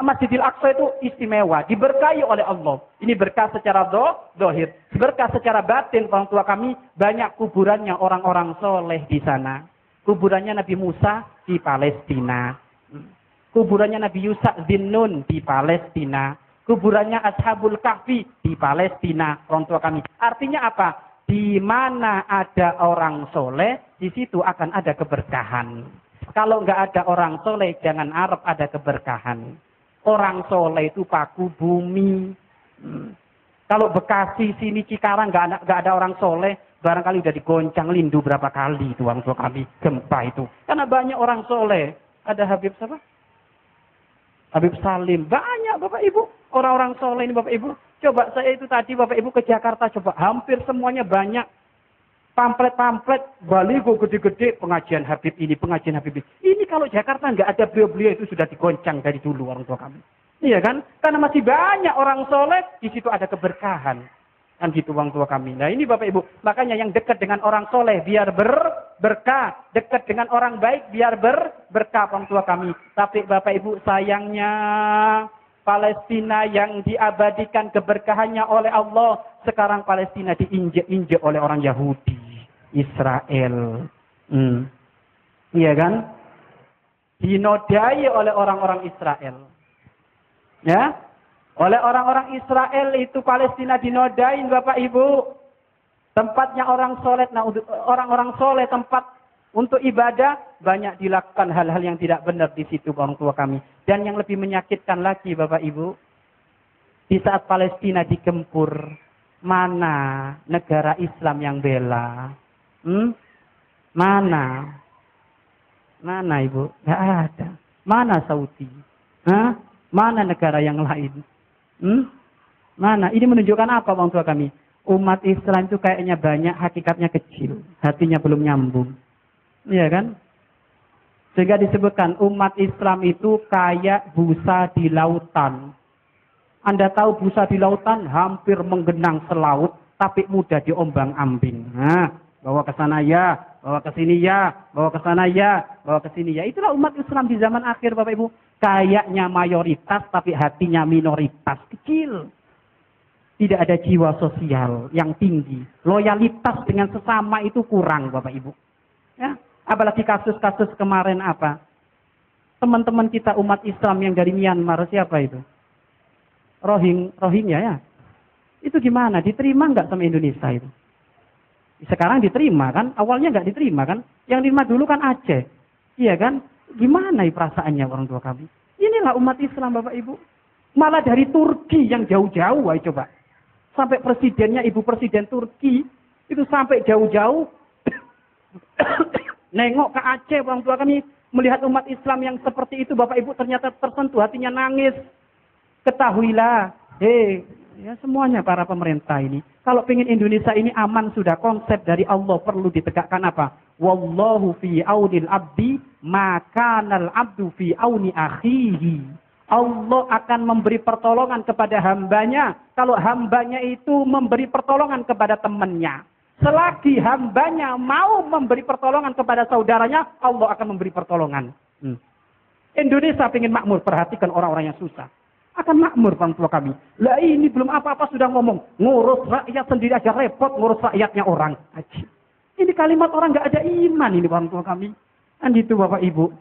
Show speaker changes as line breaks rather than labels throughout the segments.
Masjidil Aqsa itu istimewa, diberkahi oleh Allah. Ini berkah secara zahir, berkah secara batin. Orang tua kami banyak kuburannya orang-orang soleh di sana. Kuburannya Nabi Musa di Palestina. Kuburannya Nabi Yusuf bin Nun di Palestina. Kuburannya Ashabul Kahfi di Palestina. Orang tua kami. Artinya apa? Di mana ada orang soleh, di situ akan ada keberkahan. Kalau nggak ada orang soleh, jangan harap ada keberkahan. Orang soleh itu paku bumi. Kalau Bekasi, sini Cikarang nggak ada orang soleh, barangkali udah digoncang lindu berapa kali itu orang tua kami gempa itu. Karena banyak orang soleh. Ada Habib siapa? Habib Salim. Banyak Bapak Ibu. Orang-orang soleh ini Bapak Ibu. Coba saya itu tadi Bapak Ibu ke Jakarta, coba hampir semuanya banyak. Pamflet-pamflet, baligo gede-gede, pengajian Habib ini, pengajian Habib ini. Ini kalau Jakarta nggak ada beliau-beliau itu sudah digoncang dari dulu orang tua kami. Iya kan? Karena masih banyak orang soleh, di situ ada keberkahan. Kan gitu orang tua kami. Nah ini Bapak Ibu, makanya yang dekat dengan orang soleh biar berkah. Dekat dengan orang baik biar berkah orang tua kami. Tapi Bapak Ibu sayangnya, Palestina yang diabadikan keberkahannya oleh Allah, sekarang Palestina diinjek-injek oleh orang Yahudi. Israel. Iya kan? Dinodai oleh orang-orang Israel. Ya? Oleh orang-orang Israel itu Palestina dinodain Bapak Ibu. Tempatnya orang soleh, nah orang-orang soleh tempat untuk ibadah, banyak dilakukan hal-hal yang tidak benar di situ orang tua kami. Dan yang lebih menyakitkan lagi Bapak Ibu, di saat Palestina digempur, mana negara Islam yang bela? Mana? Mana Ibu? Nggak ada. Mana Saudi? Mana negara yang lain? Mana? Ini menunjukkan apa orang tua kami? Umat Islam itu kayaknya banyak, hakikatnya kecil. Hatinya belum nyambung. Iya kan? Sehingga disebutkan umat Islam itu kayak busa di lautan. Anda tahu busa di lautan hampir menggenang selaut, tapi mudah diombang-ambing. Bawa ke sana ya, bawa ke sini ya, bawa ke sana ya, bawa ke sini ya. Itulah umat Islam di zaman akhir Bapak Ibu. Kayaknya mayoritas, tapi hatinya minoritas. Kecil. Tidak ada jiwa sosial yang tinggi. Loyalitas dengan sesama itu kurang Bapak Ibu. Ya. Apalagi kasus-kasus kemarin apa? Teman-teman kita umat Islam yang dari Myanmar, siapa itu? Rohingya ya? Itu gimana? Diterima nggak sama Indonesia itu? Sekarang diterima kan? Awalnya nggak diterima kan? Yang diterima dulu kan Aceh. Iya kan? Gimana perasaannya orang tua kami? Inilah umat Islam Bapak Ibu. Malah dari Turki yang jauh-jauh, ayo coba. Sampai presidennya, ibu presiden Turki, itu sampai jauh-jauh. Nengok ke Aceh orang tua kami. Melihat umat Islam yang seperti itu Bapak Ibu ternyata tersentuh, hatinya nangis. Ketahuilah, ya semuanya para pemerintah ini. Kalau pengen Indonesia ini aman sudah, konsep dari Allah perlu ditegakkan apa? Wallahu fi aunil abdi, makanal abdu fi auni akhihi. Allah akan memberi pertolongan kepada hambanya kalau hambanya itu memberi pertolongan kepada temannya. Selagi hambanya mau memberi pertolongan kepada saudaranya, Allah akan memberi pertolongan. Indonesia pengen makmur, perhatikan orang-orang yang susah. Akan makmur orang tua kami. Lah ini belum apa-apa sudah ngomong. Ngurus rakyat sendiri aja repot, ngurus rakyatnya orang. Ini kalimat orang nggak ada iman ini orang tua kami. Kan gitu Bapak Ibu.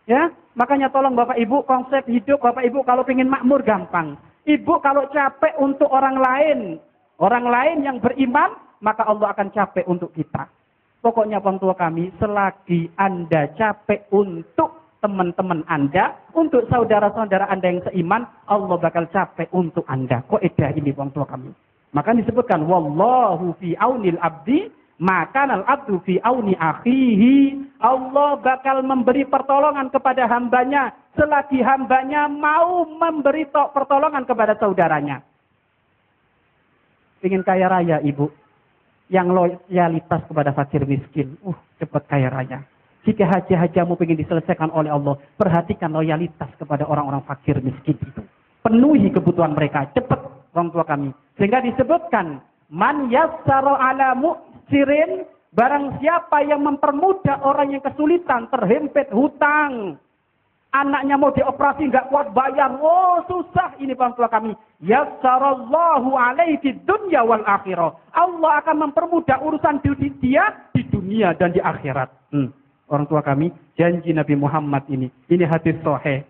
Ya, makanya tolong Bapak Ibu, konsep hidup Bapak Ibu kalau pengen makmur gampang. Ibu kalau capek untuk orang lain yang beriman, maka Allah akan capek untuk kita. Pokoknya orang tua kami, selagi Anda capek untuk teman-teman Anda, untuk saudara-saudara Anda yang seiman, Allah bakal capek untuk Anda. Kaidah ini orang tua kami. Maka disebutkan wallahu fi aunil abdi, makanal abdu fi auni akhihi. Allah bakal memberi pertolongan kepada hambanya selagi hambanya mau memberi pertolongan kepada saudaranya. Ingin kaya raya Ibu, yang loyalitas kepada fakir miskin, cepat kaya raya. Jika haji-hajamu ingin diselesaikan oleh Allah, perhatikan loyalitas kepada orang-orang fakir miskin itu. Penuhi kebutuhan mereka, cepat orang tua kami. Sehingga disebutkan, man yassara ala mu'sirin, barang siapa yang mempermudah orang yang kesulitan, terhimpit hutang. Anaknya mau dioperasi nggak kuat bayar. Oh susah ini orang tua kami. Yassarallahu alaihi fid dunya wal akhirah. Allah akan mempermudah urusan dia di dunia dan di akhirat. Orang tua kami, janji Nabi Muhammad ini. Ini hadis sahih.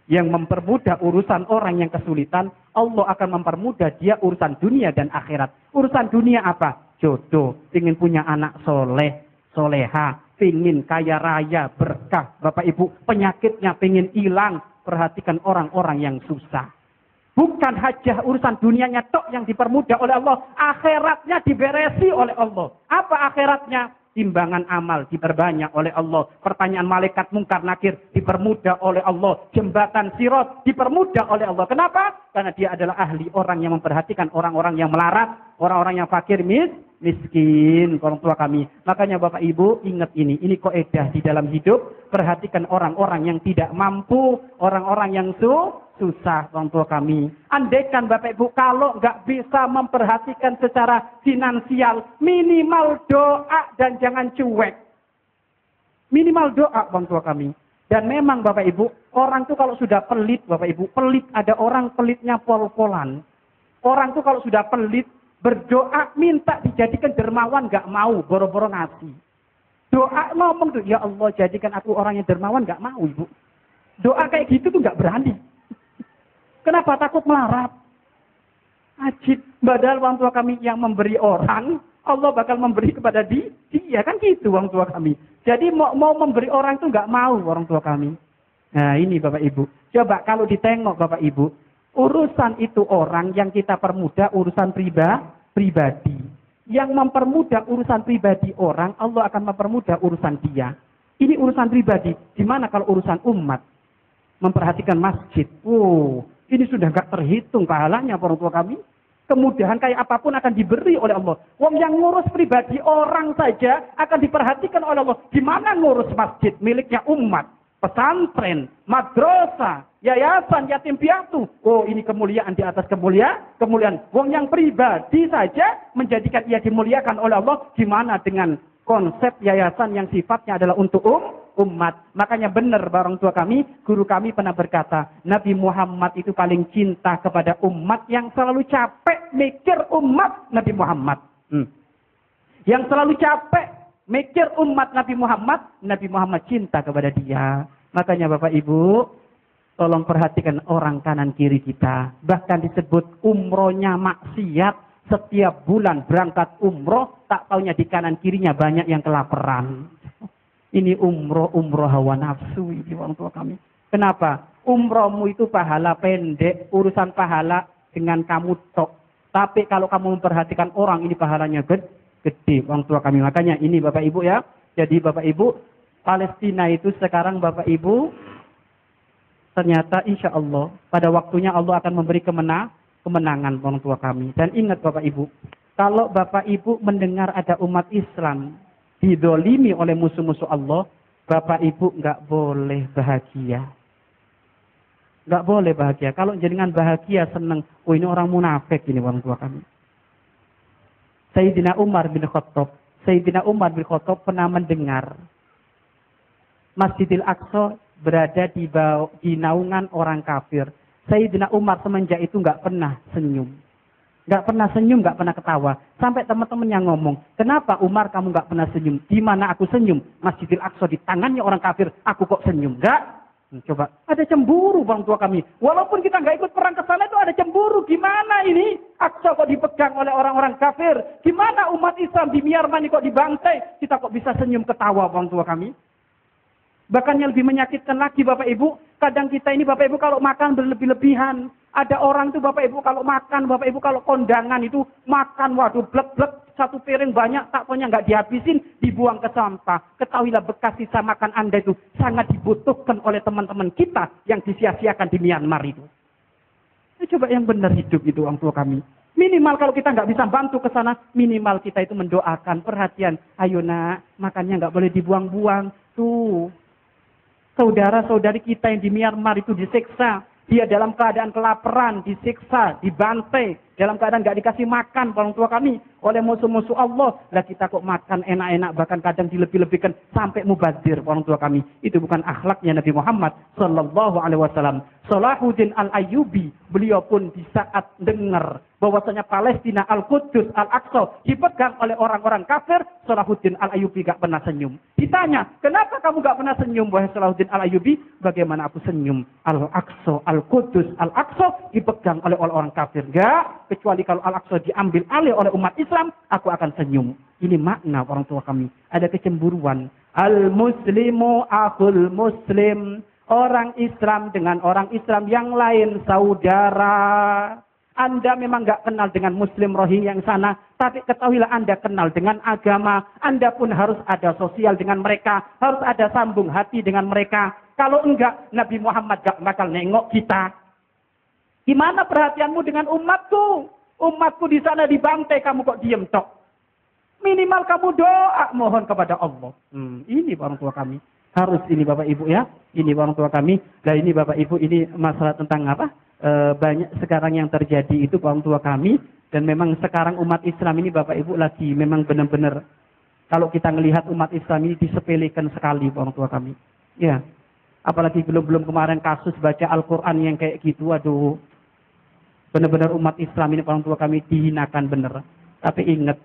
Yang mempermudah urusan orang yang kesulitan, Allah akan mempermudah dia urusan dunia dan akhirat. Urusan dunia apa? Jodoh. Ingin punya anak soleh, soleha. Pingin kaya raya, berkah. Bapak Ibu, penyakitnya pingin hilang. Perhatikan orang-orang yang susah. Bukan hajah urusan dunianya tok yang dipermudah oleh Allah. Akhiratnya diberesi oleh Allah. Apa akhiratnya? Timbangan amal diperbanyak oleh Allah. Pertanyaan malaikat mungkar nakir dipermudah oleh Allah. Jembatan sirat dipermudah oleh Allah. Kenapa? Karena dia adalah ahli orang yang memperhatikan orang-orang yang melarat. Orang-orang yang fakir miskin. Orang tua kami. Makanya Bapak Ibu ingat ini. Ini kaidah di dalam hidup. Perhatikan orang-orang yang tidak mampu. Orang-orang yang susah, orang tua kami. Andaikan Bapak Ibu kalau nggak bisa memperhatikan secara finansial, minimal doa dan jangan cuek. Minimal doa, orang tua kami. Dan memang Bapak Ibu, orang tuh kalau sudah pelit, Bapak Ibu, pelit, ada orang pelitnya pol-polan. Orang tuh kalau sudah pelit, berdoa minta dijadikan dermawan, nggak mau, boro-boro ngasih. Doa ngomong tuh, ya Allah jadikan aku orang yang dermawan, nggak mau Ibu. Doa kayak gitu tuh nggak berani. Kenapa takut melarat? Ajib. Padahal orang tua kami yang memberi orang, Allah bakal memberi kepada dia. Kan gitu orang tua kami. Jadi mau memberi orang itu nggak mau orang tua kami. Nah ini Bapak Ibu. Coba kalau ditengok Bapak Ibu. Urusan itu orang yang kita permudah urusan pribadi. Yang mempermudah urusan pribadi orang, Allah akan mempermudah urusan dia. Ini urusan pribadi. Gimana kalau urusan umat? Memperhatikan masjid. Ini sudah gak terhitung pahalanya orang tua kami. Kemudahan kayak apapun akan diberi oleh Allah. Wong yang ngurus pribadi orang saja akan diperhatikan oleh Allah. Gimana ngurus masjid miliknya umat, pesantren, madrasah, yayasan, yatim piatu. Ini kemuliaan di atas kemuliaan. Wong yang pribadi saja menjadikan ia dimuliakan oleh Allah. Gimana dengan konsep yayasan yang sifatnya adalah untuk umat. Makanya benar orang tua kami, guru kami pernah berkata, Nabi Muhammad itu paling cinta kepada umat yang selalu capek mikir umat Nabi Muhammad. Yang selalu capek mikir umat Nabi Muhammad cinta kepada dia. Makanya Bapak Ibu, tolong perhatikan orang kanan kiri kita. Bahkan disebut umrohnya maksiat. Setiap bulan berangkat umroh, tak taunya di kanan kirinya banyak yang kelaparan. Ini umroh hawa nafsu ini orang tua kami. Kenapa? Umrohmu itu pahala pendek, urusan pahala dengan kamu tok. Tapi kalau kamu memperhatikan orang, ini pahalanya gede orang tua kami. Makanya ini Bapak Ibu ya. Jadi Bapak Ibu, Palestina itu sekarang Bapak Ibu, ternyata insya Allah pada waktunya Allah akan memberi kemenangan orang tua kami. Dan ingat Bapak Ibu, kalau Bapak Ibu mendengar ada umat Islam didolimi oleh musuh-musuh Allah, Bapak Ibu nggak boleh bahagia. Nggak boleh bahagia. Kalau jenengan bahagia, senang, ini orang munafik ini orang tua kami. Sayyidina Umar bin Khattab pernah mendengar Masjidil Aqsa berada di naungan orang kafir. Sayyidina Umar semenjak itu nggak pernah senyum. Nggak pernah senyum, nggak pernah ketawa. Sampai teman-teman yang ngomong, kenapa Umar kamu nggak pernah senyum? Di mana aku senyum? Masjidil Aqsa di tangannya orang kafir, aku kok senyum? Nggak? Coba, ada cemburu orang tua kami. Walaupun kita nggak ikut perang ke sana itu ada cemburu. Gimana ini? Aqsa kok dipegang oleh orang-orang kafir? Gimana umat Islam di Myanmar ini kok dibantai? Kita kok bisa senyum ketawa orang tua kami? Bahkan yang lebih menyakitkan lagi Bapak Ibu, kadang kita ini Bapak Ibu kalau makan berlebih-lebihan. Ada orang tuh Bapak Ibu kalau makan, Bapak Ibu kalau kondangan itu makan, waduh blek-blek, satu piring banyak, tak punya nggak dihabisin, dibuang ke sampah. Ketahuilah bekas sisa makan Anda itu sangat dibutuhkan oleh teman-teman kita yang disia-siakan di Myanmar itu. Coba yang benar hidup itu orang tua kami. Minimal kalau kita nggak bisa bantu ke sana, minimal kita itu mendoakan, perhatian. Ayo nak, makannya nggak boleh dibuang-buang. Tuh. Saudara-saudari kita yang di Myanmar itu disiksa. Dia dalam keadaan kelaparan, disiksa, dibantai. Dalam keadaan nggak dikasih makan orang tua kami. oleh musuh-musuh Allah. Lah kita kok makan enak-enak, bahkan kadang dilebih-lebihkan sampai mubazir orang tua kami. Itu bukan akhlaknya Nabi Muhammad sallallahu alaihi wasallam. Salahuddin Al-Ayyubi, beliau pun di saat dengar bahwasanya Palestina, Al-Quds, Al-Aqsa dipegang oleh orang-orang kafir, Salahuddin Al-Ayyubi gak pernah senyum. Ditanya, kenapa kamu gak pernah senyum, wahai Salahuddin Al-Ayyubi? Bagaimana aku senyum? Al-Aqsa, Al-Quds, Al-Aqsa dipegang oleh orang kafir. Gak, kecuali kalau Al-Aqsa diambil alih oleh umat Islam, aku akan senyum. Ini makna orang tua kami. Ada kecemburuan. Al-Muslimu akhul Muslim. Orang Islam dengan orang Islam yang lain saudara. Anda memang nggak kenal dengan Muslim Rohingya yang sana, tapi ketahuilah Anda kenal dengan agama. Anda pun harus ada sosial dengan mereka, harus ada sambung hati dengan mereka. Kalau enggak, Nabi Muhammad gak bakal nengok kita. Gimana perhatianmu dengan umatku? Umatku di sana dibantai, kamu kok diem tok? Minimal kamu doa mohon kepada Allah. Ini orang tua kami. Harus ini Bapak Ibu ya. Ini orang tua kami. Dan ini Bapak Ibu, ini masalah tentang apa? Banyak sekarang yang terjadi itu orang tua kami. Dan memang sekarang umat Islam ini Bapak Ibu lagi memang benar-benar. Kalau kita melihat umat Islam ini disepelekan sekali orang tua kami. Ya. Apalagi belum kemarin kasus baca Al-Quran yang kayak gitu. Aduh. Benar-benar umat Islam ini orang tua kami dihinakan benar. Tapi ingat.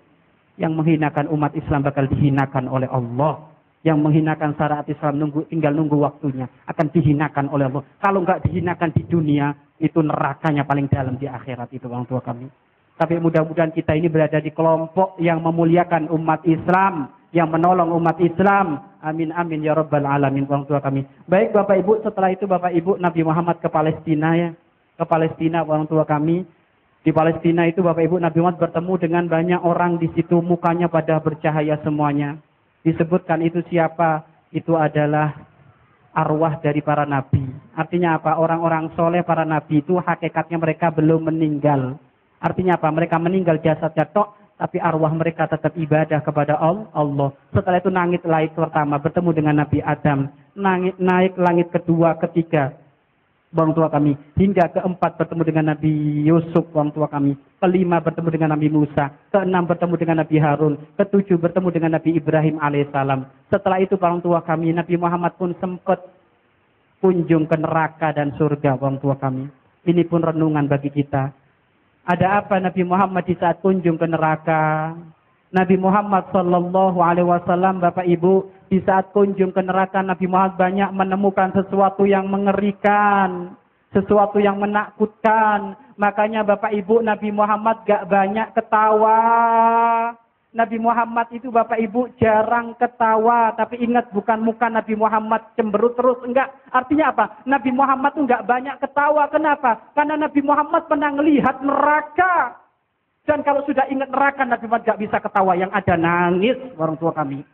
Yang menghinakan umat Islam bakal dihinakan oleh Allah. Yang menghinakan syariat Islam tinggal nunggu waktunya. Akan dihinakan oleh Allah. Kalau enggak dihinakan di dunia, itu nerakanya paling dalam di akhirat itu orang tua kami. Tapi mudah-mudahan kita ini berada di kelompok yang memuliakan umat Islam. Yang menolong umat Islam. Amin amin ya rabbal alamin orang tua kami. Baik Bapak Ibu, setelah itu Bapak Ibu Nabi Muhammad ke Palestina ya. Ke Palestina orang tua kami. Di Palestina itu Bapak Ibu Nabi Muhammad bertemu dengan banyak orang di situ, mukanya pada bercahaya semuanya. Disebutkan itu siapa? Itu adalah arwah dari para nabi. Artinya apa? Orang-orang soleh para nabi itu hakikatnya mereka belum meninggal. Artinya apa? Mereka meninggal jasadnya tok, tapi arwah mereka tetap ibadah kepada Allah. Setelah itu langit pertama bertemu dengan Nabi Adam. Naik langit kedua, ketiga. Orang tua kami. Hingga keempat bertemu dengan Nabi Yusuf, orang tua kami. Kelima bertemu dengan Nabi Musa. Keenam bertemu dengan Nabi Harun. Ketujuh bertemu dengan Nabi Ibrahim alaihissalam. Setelah itu orang tua kami, Nabi Muhammad pun sempat kunjung ke neraka dan surga, orang tua kami. Ini pun renungan bagi kita. Ada apa Nabi Muhammad di saat kunjung ke neraka? Nabi Muhammad sallallahu alaihi wasallam Bapak Ibu di saat kunjung ke neraka Nabi Muhammad banyak menemukan sesuatu yang mengerikan, sesuatu yang menakutkan. Makanya Bapak Ibu Nabi Muhammad gak banyak ketawa. Nabi Muhammad itu Bapak Ibu jarang ketawa, tapi ingat bukan muka Nabi Muhammad cemberut terus, enggak. Artinya apa? Nabi Muhammad itu enggak banyak ketawa. Kenapa? Karena Nabi Muhammad pernah melihat neraka. Dan kalau sudah ingat neraka, Nabi Muhammad gak bisa ketawa. Yang ada nangis orang tua kami.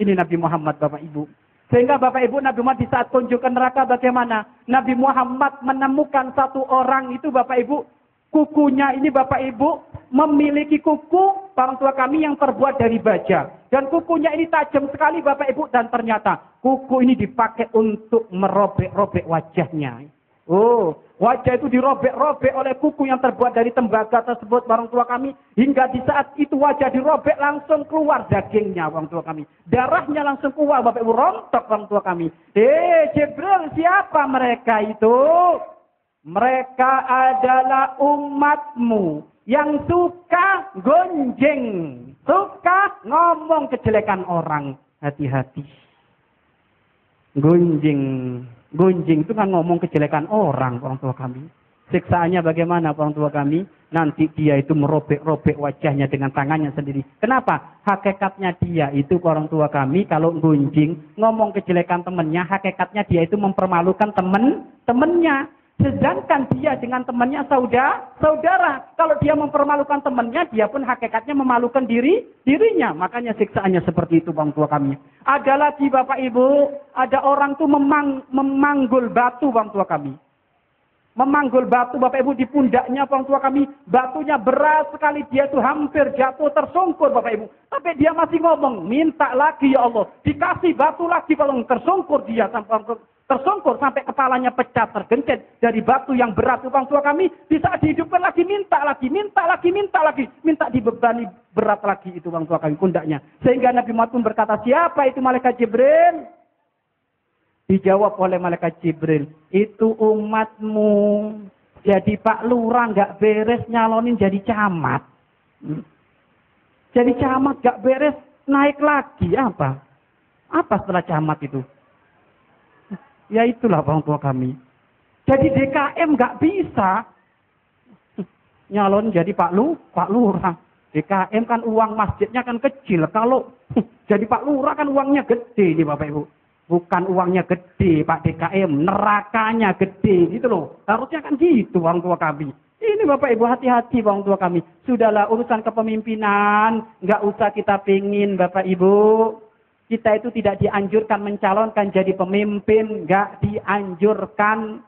Ini Nabi Muhammad Bapak Ibu. Sehingga Bapak Ibu Nabi Muhammad di saat kunjung ke neraka bagaimana? Nabi Muhammad menemukan satu orang itu Bapak Ibu. Kukunya ini Bapak Ibu memiliki kuku orang tua kami yang terbuat dari baja. Dan kukunya ini tajam sekali Bapak Ibu. Dan ternyata kuku ini dipakai untuk merobek-robek wajahnya. Oh, wajah itu dirobek-robek oleh kuku yang terbuat dari tembaga tersebut orang tua kami. Hingga di saat itu wajah dirobek langsung keluar dagingnya orang tua kami. Darahnya langsung keluar Bapak Ibu, rontok orang tua kami. Jibril, siapa mereka itu? Mereka adalah umatmu yang suka gonjeng. Suka ngomong kejelekan orang. Hati-hati. Gonjing itu kan ngomong kejelekan orang tua kami. Siksaannya bagaimana orang tua kami? Nanti dia itu merobek-robek wajahnya dengan tangannya sendiri. Kenapa? Hakikatnya dia itu orang tua kami kalau gonjing, ngomong kejelekan temannya, hakikatnya dia itu mempermalukan temannya. Sedangkan dia dengan temannya saudara. Kalau dia mempermalukan temannya, dia pun hakikatnya memalukan dirinya. Makanya siksaannya seperti itu orang tua kami. Ada lagi Bapak Ibu, ada orang tuh memanggul batu orang tua kami. Memanggul batu Bapak Ibu di pundaknya orang tua kami. Batunya berat sekali, dia tuh hampir jatuh tersungkur Bapak Ibu. Tapi dia masih ngomong, minta lagi ya Allah. Dikasih batu lagi kalau tersungkur dia sampai tersungkur sampai kepalanya pecah, tergencet dari batu yang berat. Orang tua kami bisa dihidupkan lagi, minta dibebani berat lagi itu orang tua kami pundaknya. Sehingga Nabi Muhammad pun berkata, siapa itu malaikat Jibril? Dijawab oleh malaikat Jibril, itu umatmu. Jadi Pak Lurah nggak beres nyalonin jadi camat. Jadi camat nggak beres naik lagi apa? Apa setelah camat itu? Ya itulah orang tua kami. Jadi DKM nggak bisa nyalon jadi Pak Lurah. DKM kan uang masjidnya kan kecil. Kalau jadi Pak Lurah kan uangnya gede nih Bapak Ibu. Bukan uangnya gede Pak DKM, nerakanya gede gitu loh. Harusnya kan gitu orang tua kami. Ini Bapak Ibu hati-hati orang tua kami. Sudahlah urusan kepemimpinan, nggak usah kita pingin Bapak Ibu. Kita itu tidak dianjurkan mencalonkan jadi pemimpin, nggak dianjurkan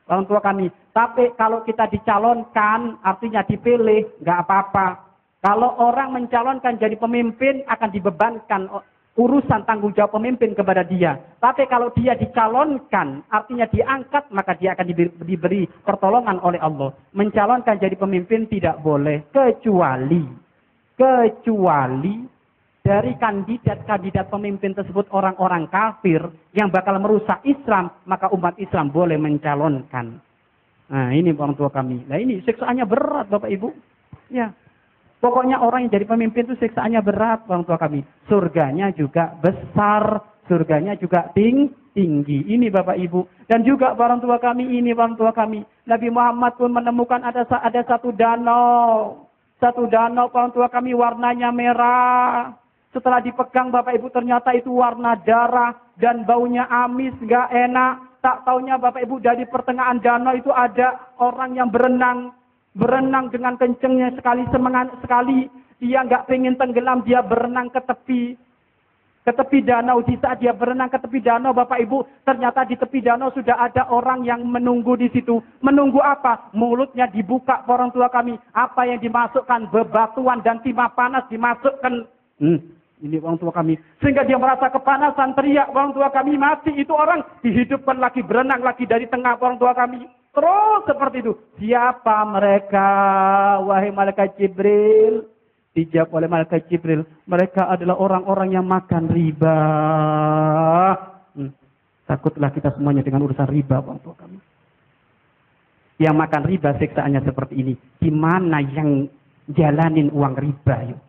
orang tua kami. Tapi kalau kita dicalonkan, artinya dipilih, nggak apa-apa. Kalau orang mencalonkan jadi pemimpin akan dibebankan urusan tanggung jawab pemimpin kepada dia. Tapi kalau dia dicalonkan, artinya diangkat, maka dia akan diberi pertolongan oleh Allah. Mencalonkan jadi pemimpin tidak boleh, kecuali dari kandidat pemimpin tersebut orang-orang kafir yang bakal merusak Islam, maka umat Islam boleh mencalonkan. Nah ini orang tua kami. Nah ini siksaannya berat Bapak Ibu. Ya. Pokoknya orang yang jadi pemimpin itu siksaannya berat orang tua kami. Surganya juga besar, surganya juga tinggi. Ini Bapak Ibu. Dan juga orang tua kami ini orang tua kami. Nabi Muhammad pun menemukan ada satu danau. Satu danau orang tua kami warnanya merah. Setelah dipegang Bapak Ibu ternyata itu warna darah dan baunya amis, gak enak. Tak taunya Bapak Ibu dari pertengahan danau itu ada orang yang berenang dengan kencengnya sekali, semangat sekali. Dia nggak pengen tenggelam, dia berenang ke tepi danau. Di saat dia berenang ke tepi danau, Bapak Ibu, ternyata di tepi danau sudah ada orang yang menunggu di situ. Menunggu apa? Mulutnya dibuka orang tua kami. Apa yang dimasukkan? Bebatuan dan timah panas dimasukkan. Ini orang tua kami. Sehingga dia merasa kepanasan, teriak orang tua kami, mati itu orang. Dihidupkan lagi, berenang lagi dari tengah orang tua kami. Terus seperti itu. Siapa mereka? Wahai malaikat Jibril. Dijawab oleh malaikat Jibril. Mereka adalah orang-orang yang makan riba. Takutlah kita semuanya dengan urusan riba, orang tua kami. Yang makan riba siksaannya seperti ini. Di mana yang jalanin uang riba yuk?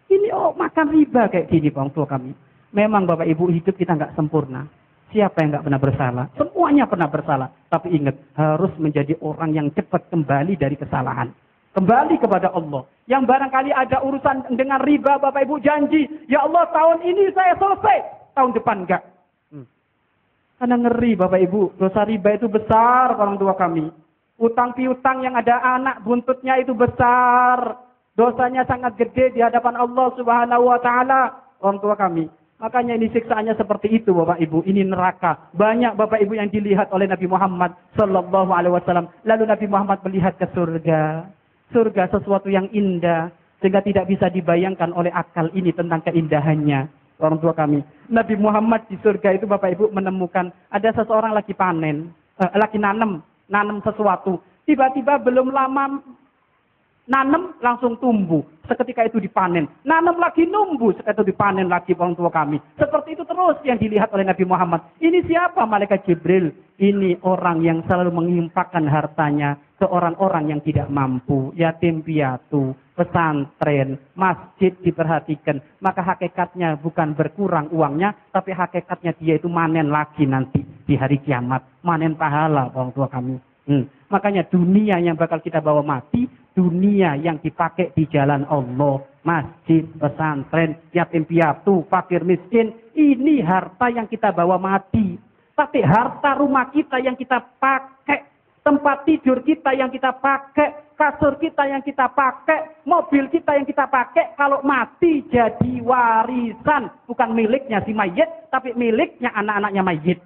Ini makan riba kayak gini, orang tua kami. Memang Bapak Ibu hidup kita nggak sempurna. Siapa yang nggak pernah bersalah? Semuanya pernah bersalah. Tapi ingat, harus menjadi orang yang cepat kembali dari kesalahan. Kembali kepada Allah. Yang barangkali ada urusan dengan riba, Bapak Ibu janji. Ya Allah, tahun ini saya selesai. Tahun depan enggak. Karena ngeri Bapak Ibu. Dosa riba itu besar orang tua kami. Utang piutang yang ada anak buntutnya itu besar. Dosanya sangat gede di hadapan Allah Subhanahu wa Ta'ala. Orang tua kami. Makanya ini siksaannya seperti itu Bapak Ibu. Ini neraka. Banyak Bapak Ibu yang dilihat oleh Nabi Muhammad Sallallahu Alaihi Wasallam. Lalu Nabi Muhammad melihat ke surga. Surga sesuatu yang indah. Sehingga tidak bisa dibayangkan oleh akal ini tentang keindahannya. Orang tua kami. Nabi Muhammad di surga itu Bapak Ibu menemukan. Ada seseorang lagi panen. Lagi nanam sesuatu. Tiba-tiba belum lama nanam langsung tumbuh. Seketika itu dipanen. Nanam lagi numbuh. Seketika itu dipanen lagi orang tua kami. Seperti itu terus yang dilihat oleh Nabi Muhammad. Ini siapa? Malaikat Jibril. Ini orang yang selalu menginfakkan hartanya ke orang-orang yang tidak mampu. Yatim piatu, pesantren, masjid diperhatikan. Maka hakikatnya bukan berkurang uangnya. Tapi hakikatnya dia itu manen lagi nanti di hari kiamat. Manen pahala orang tua kami. Makanya dunia yang bakal kita bawa mati, dunia yang dipakai di jalan Allah, masjid, pesantren, yatim piatu, fakir miskin, ini harta yang kita bawa mati. Tapi harta rumah kita yang kita pakai, tempat tidur kita yang kita pakai, kasur kita yang kita pakai, mobil kita yang kita pakai, kalau mati jadi warisan, bukan miliknya si mayit, tapi miliknya anak-anaknya mayit.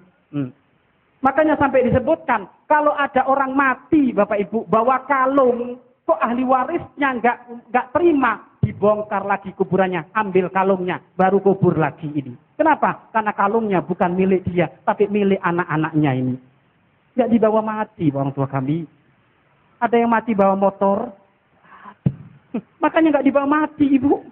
Makanya sampai disebutkan, kalau ada orang mati, Bapak Ibu, bawa kalung, kok ahli warisnya nggak terima, dibongkar lagi kuburannya, ambil kalungnya, baru kubur lagi ini. Kenapa? Karena kalungnya bukan milik dia, tapi milik anak-anaknya ini. Nggak dibawa mati orang tua kami. Ada yang mati bawa motor, makanya nggak dibawa mati ibu.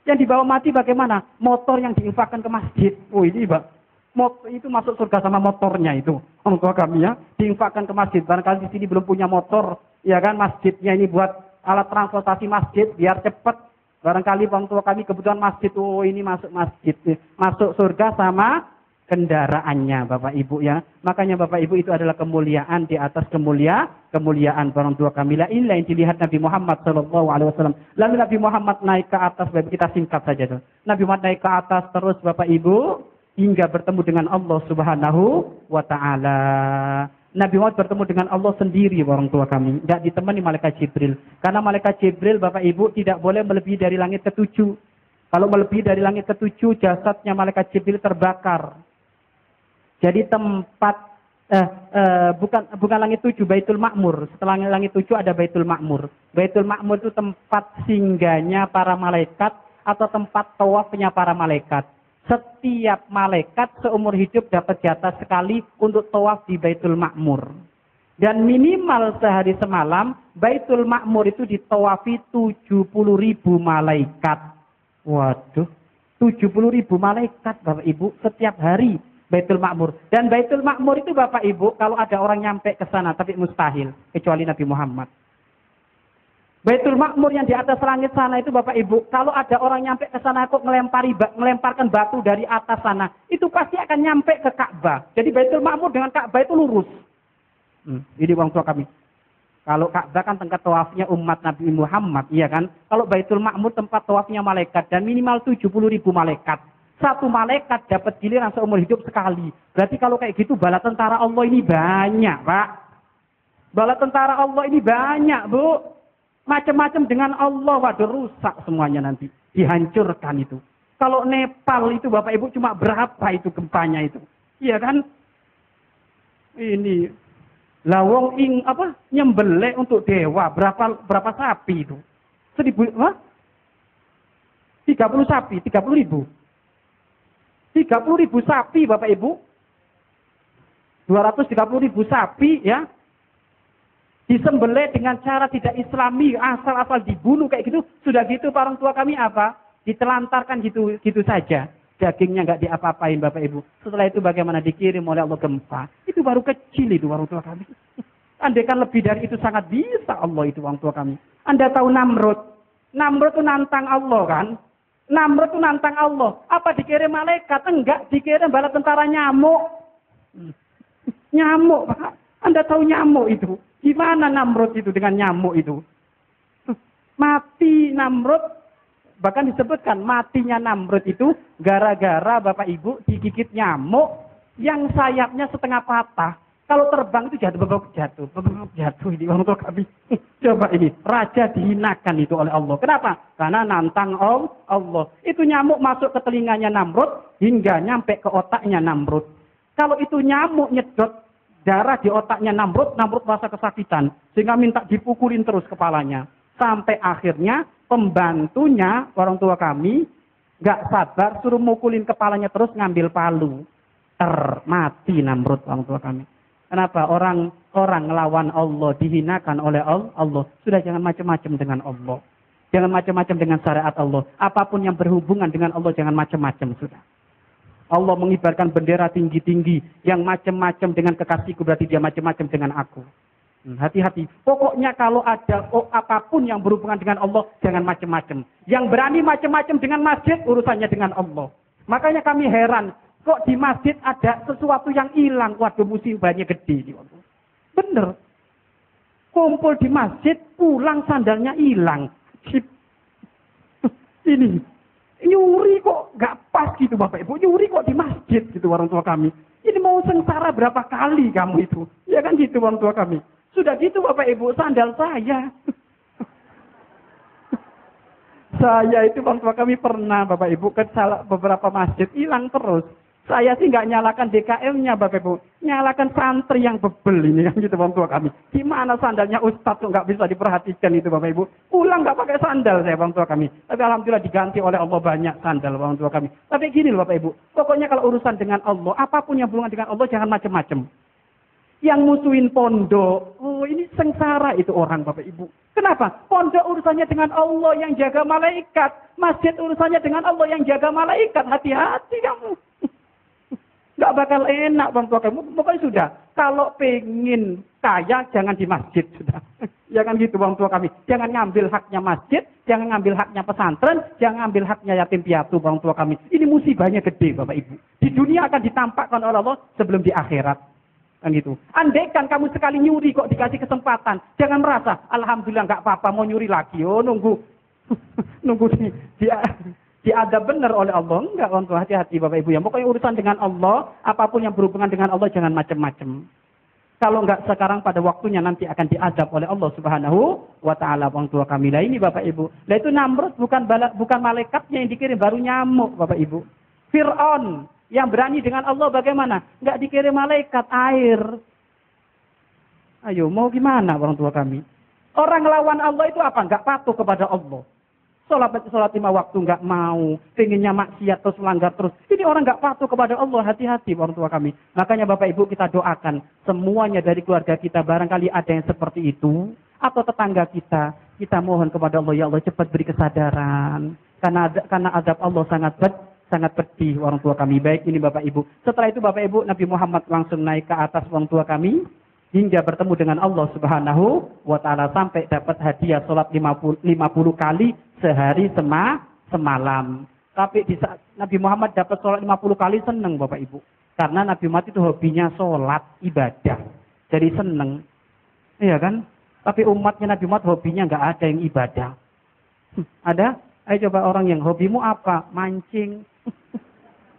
Yang dibawa mati bagaimana? Motor yang diinfakkan ke masjid. Oh ini Pak, motor itu masuk surga sama motornya itu. Orang tua kami ya, diinfakkan ke masjid. Barangkali di sini belum punya motor, ya kan, masjidnya ini buat alat transportasi masjid biar cepat. Barangkali orang tua kami kebutuhan masjid, oh ini masuk masjid, masuk surga sama kendaraannya Bapak Ibu ya. Makanya Bapak Ibu itu adalah kemuliaan di atas kemuliaan orang tua kami. Lah inilah yang dilihat Nabi Muhammad SAW. Lalu Nabi Muhammad naik ke atas, Bapak, kita singkat saja tuh. Nabi Muhammad naik ke atas terus Bapak Ibu hingga bertemu dengan Allah Subhanahu wa taala. Nabi Muhammad bertemu dengan Allah sendiri orang tua kami, tidak ditemani malaikat Jibril. Karena malaikat Jibril Bapak Ibu tidak boleh melebihi dari langit ketujuh. Kalau melebihi dari langit ketujuh, jasadnya malaikat Jibril terbakar. Jadi tempat bukan langit 7, Baitul Ma'mur. Setelah langit 7 ada Baitul Ma'mur. Baitul Ma'mur itu tempat singgahnya para malaikat atau tempat tawafnya para malaikat. Setiap malaikat seumur hidup dapat jatah sekali untuk tawaf di Baitul Ma'mur. Dan minimal sehari semalam Baitul Ma'mur itu ditawafi 70.000 malaikat. Waduh, 70.000 malaikat Bapak Ibu setiap hari. Baitul Ma'mur. Dan Baitul Ma'mur itu Bapak Ibu, kalau ada orang nyampe ke sana, tapi mustahil, kecuali Nabi Muhammad. Baitul Ma'mur yang di atas langit sana itu Bapak Ibu, kalau ada orang nyampe ke sana kok melemparkan batu dari atas sana, itu pasti akan nyampe ke Ka'bah. Jadi Baitul Ma'mur dengan Ka'bah itu lurus. Ini orang tua kami. Kalau Ka'bah kan tempat tawafnya umat Nabi Muhammad, iya kan? Kalau Baitul Ma'mur tempat tawafnya malaikat dan minimal 70.000 malaikat. Satu malaikat dapat giliran seumur hidup sekali. Berarti kalau kayak gitu bala tentara Allah ini banyak, Pak. Bala tentara Allah ini banyak, Bu. Macam-macam dengan Allah, waduh rusak semuanya nanti. Dihancurkan itu. Kalau Nepal itu Bapak Ibu cuma berapa itu gempanya itu? Iya kan? Ini lawong nyembelih untuk dewa berapa sapi itu? 30 sapi, 30.000. 30.000 sapi Bapak Ibu. 230.000 sapi ya. Disembelih dengan cara tidak islami, asal-asal dibunuh kayak gitu. Sudah gitu orang tua kami apa? Ditelantarkan gitu saja. Dagingnya nggak diapa-apain Bapak Ibu. Setelah itu bagaimana dikirim oleh Allah gempa. Itu baru kecil itu orang tua kami. Andaikan lebih dari itu sangat bisa Allah itu orang tua kami. Anda tahu Namrud? Namrud itu nantang Allah kan? Namrud itu nantang Allah. Apa dikirim malaikat? Enggak, dikirim bala tentara nyamuk. Nyamuk, Pak. Anda tahu nyamuk itu? Gimana Namrud itu dengan nyamuk itu? Mati Namrud. Bahkan disebutkan matinya Namrud itu gara-gara Bapak Ibu digigit nyamuk yang sayapnya setengah patah. Kalau terbang itu jatuh ini orang tua kami. Coba ini, raja dihinakan itu oleh Allah. Kenapa? Karena nantang Allah. Itu nyamuk masuk ke telinganya Namrud hingga nyampe ke otaknya Namrud. Kalau itu nyamuk nyedot darah di otaknya Namrud merasa kesakitan sehingga minta dipukulin terus kepalanya. Sampai akhirnya pembantunya orang tua kami nggak sabar suruh mukulin kepalanya terus ngambil palu. Mati Namrud orang tua kami. Kenapa? Orang ngelawan Allah, dihinakan oleh Allah. Sudah jangan macam-macam dengan Allah. Jangan macam-macam dengan syariat Allah. Apapun yang berhubungan dengan Allah, jangan macam-macam sudah. Allah mengibarkan bendera tinggi-tinggi. Yang macam-macam dengan kekasihku, berarti dia macam-macam dengan aku. Hati-hati. Pokoknya kalau ada apapun yang berhubungan dengan Allah, jangan macam-macam. Yang berani macam-macam dengan masjid, urusannya dengan Allah. Makanya kami heran. Kok di masjid ada sesuatu yang hilang? Waduh, musibahnya gede. Bener. Kumpul di masjid, pulang sandalnya hilang. Ini. Nyuri kok nggak pas gitu Bapak Ibu. Nyuri kok di masjid gitu orang tua kami. Ini mau sengsara berapa kali kamu itu. Ya kan gitu orang tua kami. Sudah gitu Bapak Ibu, sandal saya. Saya itu orang tua kami pernah Bapak Ibu ke beberapa masjid hilang terus. Saya sih nggak nyalakan DKM-nya Bapak Ibu. Nyalakan santri yang bebel ini kan gitu orang tua kami. Gimana sandalnya Ustadz tuh nggak bisa diperhatikan itu Bapak Ibu. Pulang nggak pakai sandal saya orang tua kami. Tapi alhamdulillah diganti oleh Allah banyak sandal orang tua kami. Tapi gini loh Bapak Ibu. Pokoknya kalau urusan dengan Allah, apapun yang berhubungan dengan Allah jangan macam-macam. Yang musuhin pondok, oh ini sengsara itu orang Bapak Ibu. Kenapa? Pondok urusannya dengan Allah yang jaga malaikat. Masjid urusannya dengan Allah yang jaga malaikat. Hati-hati kamu. Nggak bakal enak bang tua kamu. Pokoknya sudah. Kalau pengen kaya jangan di masjid sudah. Jangan gitu bang tua kami. Jangan ngambil haknya masjid, jangan ngambil haknya pesantren, jangan ngambil haknya yatim piatu bang tua kami. Ini musibahnya gede Bapak Ibu. Di dunia akan ditampakkan oleh Allah sebelum di akhirat. Kan gitu. Andaikan kamu sekali nyuri kok dikasih kesempatan, jangan merasa alhamdulillah nggak apa-apa mau nyuri lagi. Oh nunggu diadab benar oleh Allah. Enggak, orang tua hati-hati Bapak Ibu ya. Pokoknya urusan dengan Allah, apapun yang berhubungan dengan Allah jangan macam-macam. Kalau enggak sekarang pada waktunya nanti akan diadab oleh Allah Subhanahu wa taala orang tua kami. Lah ini Bapak Ibu. Lah itu Namrud bukan malaikatnya yang dikirim, baru nyamuk Bapak Ibu. Fir'aun yang berani dengan Allah bagaimana? Enggak dikirim malaikat, air. Ayo, mau gimana orang tua kami? Orang lawan Allah itu apa? Enggak patuh kepada Allah. Sholat 5 waktu nggak mau, pengennya maksiat terus melanggar terus. Ini orang nggak patuh kepada Allah, hati-hati orang tua kami. Makanya Bapak Ibu kita doakan semuanya dari keluarga kita barangkali ada yang seperti itu atau tetangga kita mohon kepada Allah ya Allah cepat beri kesadaran karena azab Allah sangat pedih orang tua kami. Baik ini Bapak Ibu. Setelah itu Bapak Ibu Nabi Muhammad langsung naik ke atas orang tua kami. Hingga bertemu dengan Allah Subhanahu wa taala sampai dapat hadiah salat 50 kali sehari semalam. Tapi di saat Nabi Muhammad dapat salat 50 kali senang Bapak Ibu. Karena Nabi Muhammad itu hobinya salat ibadah. Jadi senang. Iya kan? Tapi umatnya Nabi Muhammad hobinya enggak ada yang ibadah. Ada? Ayo coba orang yang hobimu apa? Mancing.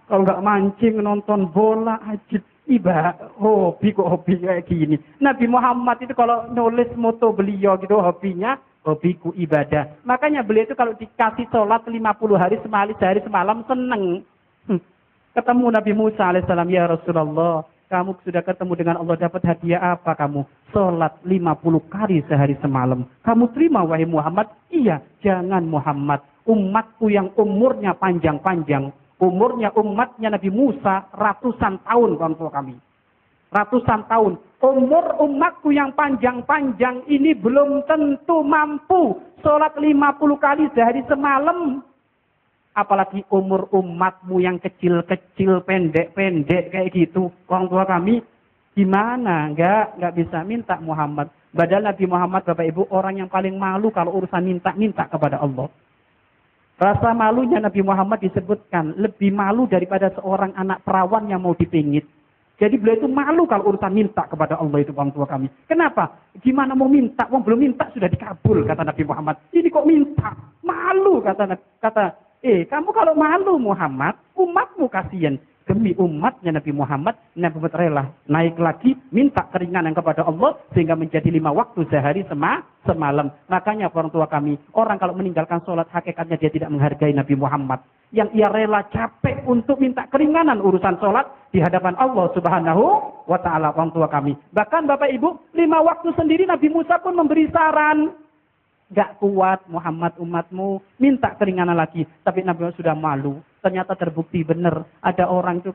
Kalau enggak mancing nonton bola aja. Hobi kayak gini. Nabi Muhammad itu kalau nulis moto beliau gitu hobiku ibadah. Makanya beliau itu kalau dikasih sholat 50 hari sehari semalam seneng. Ketemu Nabi Musa alaihissalam, ya Rasulullah, kamu sudah ketemu dengan Allah dapat hadiah apa kamu? Sholat 50 kali sehari semalam. Kamu terima wahai Muhammad? Iya, jangan Muhammad. Umatku yang umurnya panjang-panjang. Umurnya umatnya Nabi Musa ratusan tahun orang tua kami. Ratusan tahun. Umur umatku yang panjang-panjang ini belum tentu mampu sholat 50 kali sehari semalam. Apalagi umur umatmu yang kecil-kecil, pendek-pendek kayak gitu. Orang tua kami gimana? Enggak bisa minta Muhammad. Padahal Nabi Muhammad Bapak Ibu orang yang paling malu kalau urusan minta kepada Allah. Rasa malunya Nabi Muhammad disebutkan lebih malu daripada seorang anak perawan yang mau dipingit. Jadi beliau itu malu kalau urusan minta kepada Allah itu orang tua kami. Kenapa? Gimana mau minta? Wong belum minta sudah dikabul kata Nabi Muhammad. Ini kok minta? Malu kata kamu kalau malu Muhammad, umatmu kasihan. Demi umatnya Nabi Muhammad rela naik lagi minta keringanan kepada Allah sehingga menjadi 5 waktu sehari semalam. Makanya orang tua kami, orang kalau meninggalkan sholat hakikatnya dia tidak menghargai Nabi Muhammad. Yang ia rela capek untuk minta keringanan urusan sholat di hadapan Allah Subhanahu wa taala orang tua kami. Bahkan Bapak Ibu 5 waktu sendiri Nabi Musa pun memberi saran. Gak kuat Muhammad umatmu minta keringanan lagi. Tapi Nabi Muhammad sudah malu. Ternyata terbukti benar. Ada orang itu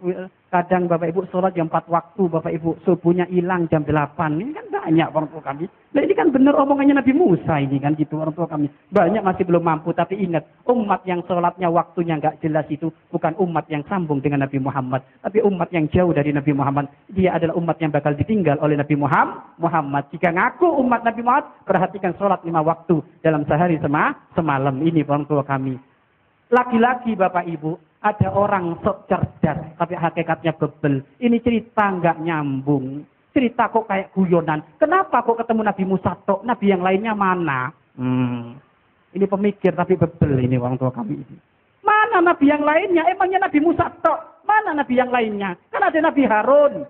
kadang Bapak Ibu sholat jam 4 waktu. Bapak Ibu subuhnya hilang jam 8. Ini kan banyak orang tua kami. Nah ini kan benar omongannya Nabi Musa ini kan gitu orang tua kami. Banyak masih belum mampu. Tapi ingat umat yang sholatnya waktunya gak jelas itu bukan umat yang sambung dengan Nabi Muhammad. Tapi umat yang jauh dari Nabi Muhammad. Dia adalah umat yang bakal ditinggal oleh Nabi Muhammad. Jika ngaku umat Nabi Muhammad perhatikan sholat 5 waktu dalam sehari semalam. Ini orang tua kami. Laki-laki Bapak Ibu, ada orang sok cerdas, tapi hakikatnya bebel. Ini cerita nggak nyambung. Cerita kok kayak guyonan. Kenapa kok ketemu Nabi Musa tok? Nabi yang lainnya mana? Ini pemikir tapi bebel ini orang tua kami ini. Mana Nabi yang lainnya? Emangnya Nabi Musa tok? Mana Nabi yang lainnya? Kan ada Nabi Harun.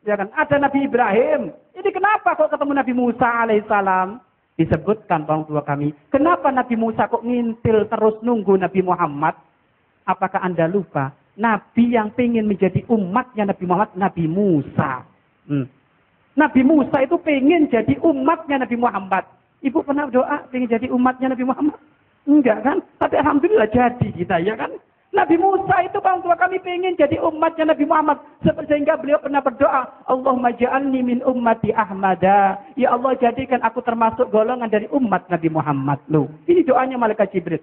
Ya kan? Ada Nabi Ibrahim. Ini kenapa kok ketemu Nabi Musa alaihissalam? Disebutkan orang tua kami, kenapa Nabi Musa kok ngintil terus nunggu Nabi Muhammad? Apakah Anda lupa? Nabi yang ingin menjadi umatnya Nabi Muhammad, Nabi Musa. Nabi Musa itu pengen jadi umatnya Nabi Muhammad. Ibu pernah doa pengen jadi umatnya Nabi Muhammad? Enggak kan? Tapi alhamdulillah jadi kita, ya kan? Nabi Musa itu orang tua kami pengen jadi umatnya Nabi Muhammad. Sehingga beliau pernah berdoa, Allahumma ja'alni min ummati Ahmada. Ya Allah, jadikan aku termasuk golongan dari umat Nabi Muhammad. Loh, ini doanya malaikat Jibril.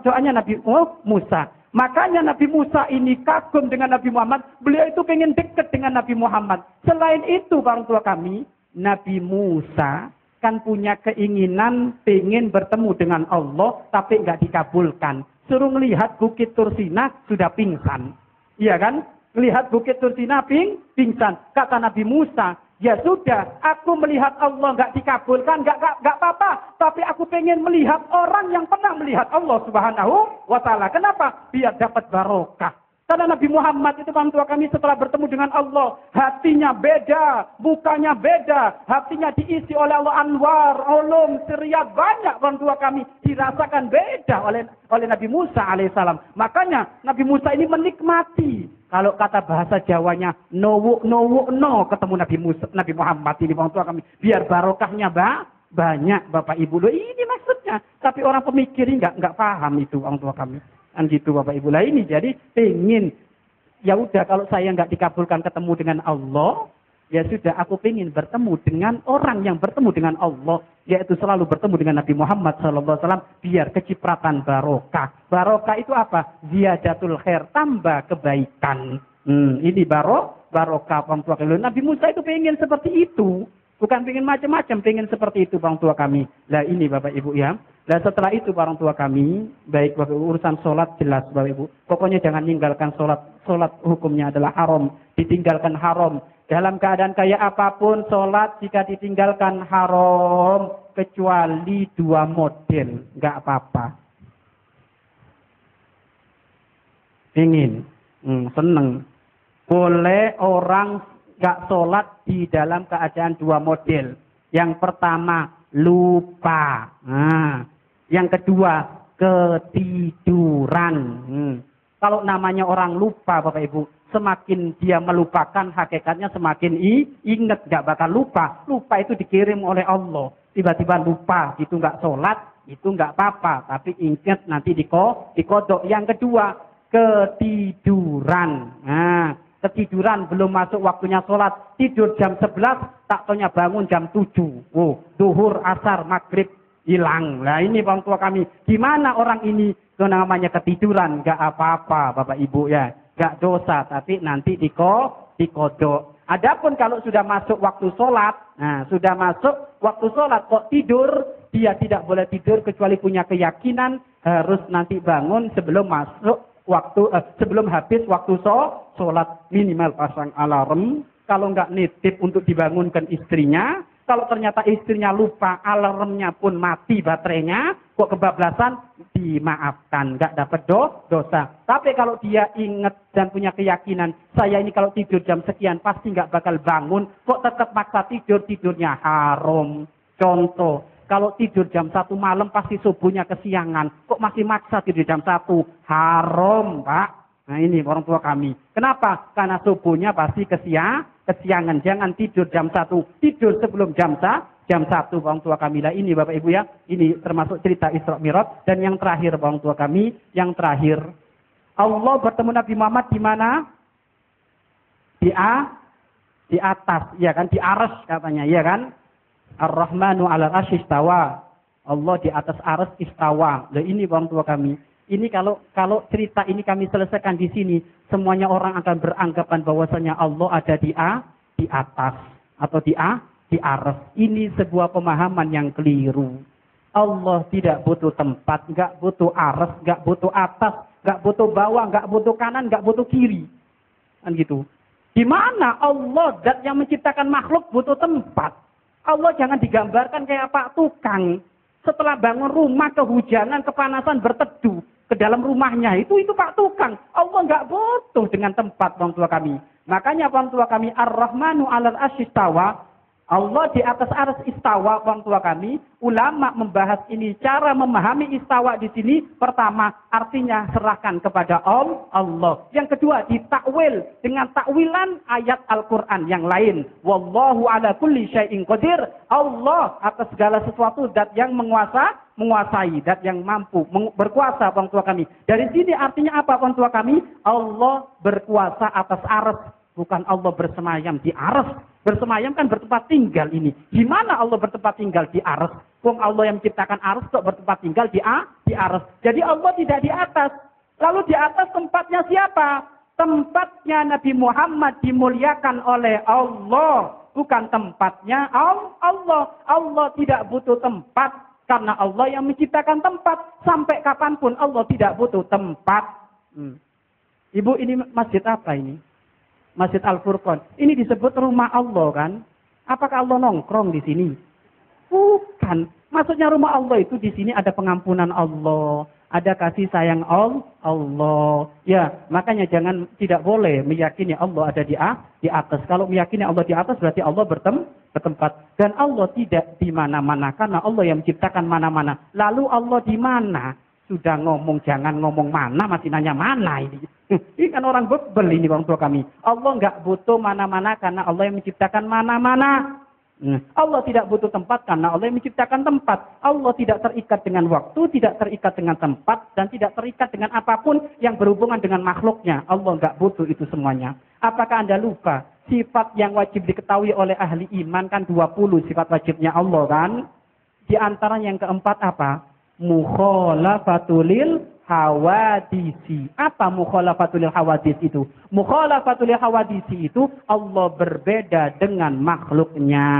Doanya Nabi Musa. Makanya Nabi Musa ini kagum dengan Nabi Muhammad. Beliau itu pengen dekat dengan Nabi Muhammad. Selain itu, orang tua kami, Nabi Musa kan punya keinginan pengen bertemu dengan Allah, tapi nggak dikabulkan. Suruh melihat Bukit Tursina sudah pingsan. Iya kan? Lihat Bukit Tursina pingsan. Kata Nabi Musa, ya sudah, aku melihat Allah nggak dikabulkan, nggak apa-apa. Tapi aku pengen melihat orang yang pernah melihat Allah Subhanahu wa Ta'ala. Kenapa? Biar dapat barokah. Karena Nabi Muhammad itu orang tua kami setelah bertemu dengan Allah, hatinya beda, mukanya beda, hatinya diisi oleh Allah anwar, ulum, siriyat, banyak orang tua kami dirasakan beda oleh Nabi Musa alaihissalam. Makanya Nabi Musa ini menikmati. Kalau kata bahasa Jawanya, no ketemu Nabi Muhammad ini orang tua kami. Biar barokahnya banyak Bapak Ibu. Loh, ini maksudnya. Tapi orang pemikir ini nggak paham itu orang tua kami. Kan gitu Bapak Ibu. Lah ini jadi pengen, ya udah kalau saya nggak dikabulkan ketemu dengan Allah, ya sudah aku pengen bertemu dengan orang yang bertemu dengan Allah, yaitu selalu bertemu dengan Nabi Muhammad SAW, biar kecipratan barokah. Barokah itu apa? Ziyadatul khair, tambah kebaikan. Ini barokah orang tua kami. Nabi Musa itu pengen seperti itu. Bukan pengen macam-macam, pengen seperti itu orang tua kami. Lah ini Bapak Ibu ya. Dan setelah itu orang tua kami, baik Bapak Ibu, urusan sholat jelas Bapak Ibu. Pokoknya jangan meninggalkan sholat. Sholat hukumnya adalah haram. Ditinggalkan haram. Dalam keadaan kayak apapun sholat jika ditinggalkan haram. Kecuali dua model. Nggak apa-apa. Ingin. Seneng. Boleh orang nggak sholat di dalam keadaan dua model. Yang pertama, lupa. Yang kedua, ketiduran. Kalau namanya orang lupa, Bapak Ibu, semakin dia melupakan, hakikatnya semakin ingat, nggak bakal lupa. Lupa itu dikirim oleh Allah. Tiba-tiba lupa, itu nggak sholat, itu nggak apa-apa. Tapi ingat nanti dikodok. Yang kedua, ketiduran. Ketiduran belum masuk waktunya sholat, tidur jam 11, tak taunya bangun jam 7. Duhur, asar, maghrib hilang. Nah ini orang tua kami. Gimana orang ini? Itu namanya ketiduran, nggak apa-apa Bapak Ibu ya, nggak dosa, tapi nanti dikodok. Adapun kalau sudah masuk waktu sholat, sudah masuk waktu sholat kok tidur, dia tidak boleh tidur kecuali punya keyakinan harus nanti bangun sebelum masuk sebelum habis waktu sholat. Minimal pasang alarm. Kalau nggak nitip untuk dibangunkan istrinya. Kalau ternyata istrinya lupa, alarmnya pun mati baterainya, kok kebablasan, dimaafkan, nggak dapat dosa. Tapi kalau dia ingat dan punya keyakinan, saya ini kalau tidur jam sekian pasti nggak bakal bangun, kok tetap maksa tidur, tidurnya haram. Contoh, kalau tidur jam 1 malam pasti subuhnya kesiangan, kok masih maksa tidur jam 1, haram Pak. Nah ini orang tua kami. Kenapa? Karena subuhnya pasti kesiangan. Jangan tidur jam 1. Tidur sebelum jam 1 orang tua kami. Lah ini Bapak Ibu ya. Ini termasuk cerita Isra Mi'raj. Dan yang terakhir orang tua kami. Yang terakhir. Allah bertemu Nabi Muhammad di mana? Di atas. Ya kan? Di arsy katanya. Ya kan? Ar-Rahmanu 'alal 'arsy istawa. Allah di atas arsy istawa. Lah ini orang tua kami. Ini kalau cerita ini kami selesaikan di sini, semuanya orang akan beranggapan bahwasanya Allah ada di atas atau di arsy. Ini sebuah pemahaman yang keliru. Allah tidak butuh tempat, nggak butuh arsy, nggak butuh atas, nggak butuh bawah, nggak butuh kanan, nggak butuh kiri. Kan gitu. Di mana Allah zat yang menciptakan makhluk butuh tempat? Allah jangan digambarkan kayak Pak Tukang. Setelah bangun rumah kehujanan, kepanasan, berteduh ke dalam rumahnya. Itu Pak Tukang. Allah nggak butuh dengan tempat orang tua kami. Makanya orang tua kami Ar-Rahmanu 'alal 'arsy istawa. Allah di atas arsy istawa, orang tua kami. Ulama membahas ini, cara memahami istawa di sini. Pertama, artinya serahkan kepada Allah. Yang kedua, ditakwil dengan takwilan ayat Al-Quran yang lain. Wallahu ala kulli syai'in qadir. Allah atas segala sesuatu, dat yang menguasai, dat yang mampu, berkuasa, orang tua kami. Dari sini artinya apa, orang tua kami? Allah berkuasa atas arsy. Bukan Allah bersemayam di arsy. Bersemayam kan bertempat tinggal ini. Di mana Allah bertempat tinggal? Di arsy. Wong Allah yang menciptakan arsy kok bertempat tinggal di arsy. Jadi Allah tidak di atas. Lalu di atas tempatnya siapa? Tempatnya Nabi Muhammad dimuliakan oleh Allah. Bukan tempatnya Allah. Allah tidak butuh tempat. Karena Allah yang menciptakan tempat. Sampai kapanpun Allah tidak butuh tempat. Ibu, ini masjid apa ini? Masjid Al-Furqan. Ini disebut rumah Allah kan? Apakah Allah nongkrong di sini? Bukan. Maksudnya rumah Allah itu di sini ada pengampunan Allah, ada kasih sayang Allah. Ya, makanya tidak boleh meyakini Allah ada di atas. Kalau meyakini Allah di atas berarti Allah bertempat. Dan Allah tidak di mana-mana karena Allah yang menciptakan mana-mana. Lalu Allah di mana? Sudah ngomong jangan ngomong mana, masih nanya mana ini. Ini kan orang bebel ini orang tua kami. Allah nggak butuh mana-mana karena Allah yang menciptakan mana-mana. Allah tidak butuh tempat karena Allah yang menciptakan tempat. Allah tidak terikat dengan waktu, tidak terikat dengan tempat, dan tidak terikat dengan apapun yang berhubungan dengan makhluknya. Allah nggak butuh itu semuanya. Apakah Anda lupa? Sifat yang wajib diketahui oleh ahli iman kan 20 sifat wajibnya Allah kan? Di antara yang keempat apa? Mukhalafatul hawadisi. Apa mukhalafatul hawadis itu? Mukhalafatul hawadisi itu Allah berbeda dengan makhluknya.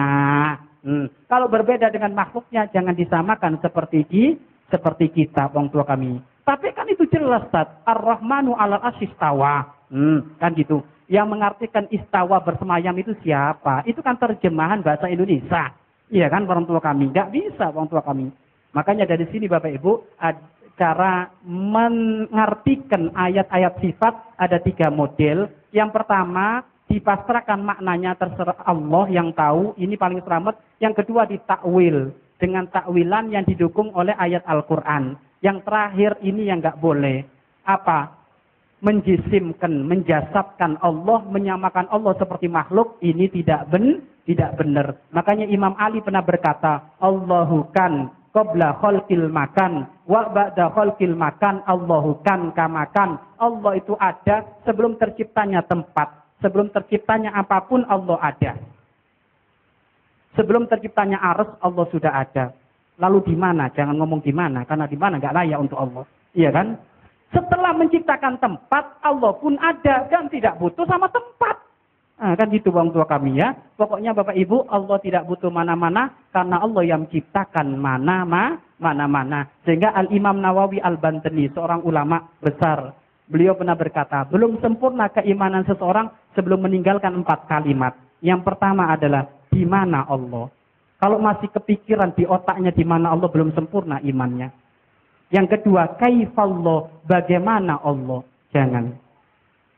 Kalau berbeda dengan makhluknya jangan disamakan seperti kita, orang tua kami. Tapi kan itu jelas, Ustaz. Ar-Rahmanu 'alal 'arsy istawa. Kan gitu. Yang mengartikan istawa bersemayam itu siapa? Itu kan terjemahan bahasa Indonesia. Iya kan, orang tua kami? Enggak bisa, orang tua kami. Makanya dari sini Bapak Ibu, cara mengartikan ayat-ayat sifat ada 3 model. Yang pertama, dipasrahkan maknanya terserah Allah yang tahu, ini paling selamat. Yang kedua, ditakwil dengan takwilan yang didukung oleh ayat Al-Quran. Yang terakhir ini yang nggak boleh. Apa? Menjisimkan, menjasabkan Allah, menyamakan Allah seperti makhluk, ini tidak benar. Makanya Imam Ali pernah berkata, Allahu kan qabla khalqil makan wa ba'da khalqil makan Allahu kan kamakan. Allah itu ada sebelum terciptanya tempat, sebelum terciptanya apapun Allah ada. Sebelum terciptanya arsy Allah sudah ada. Lalu di mana? Jangan ngomong di mana, karena di mana enggak layak untuk Allah. Iya kan? Setelah menciptakan tempat, Allah pun ada dan tidak butuh sama tempat. Kan gitu orang tua kami ya. Pokoknya Bapak Ibu, Allah tidak butuh mana-mana karena Allah yang menciptakan mana-mana. Sehingga Al-Imam Nawawi Al-Bantani, seorang ulama besar, beliau pernah berkata, belum sempurna keimanan seseorang sebelum meninggalkan 4 kalimat. Yang pertama adalah di mana Allah. Kalau masih kepikiran di otaknya di mana Allah, belum sempurna imannya. Yang kedua, kaifallah, bagaimana Allah. Jangan.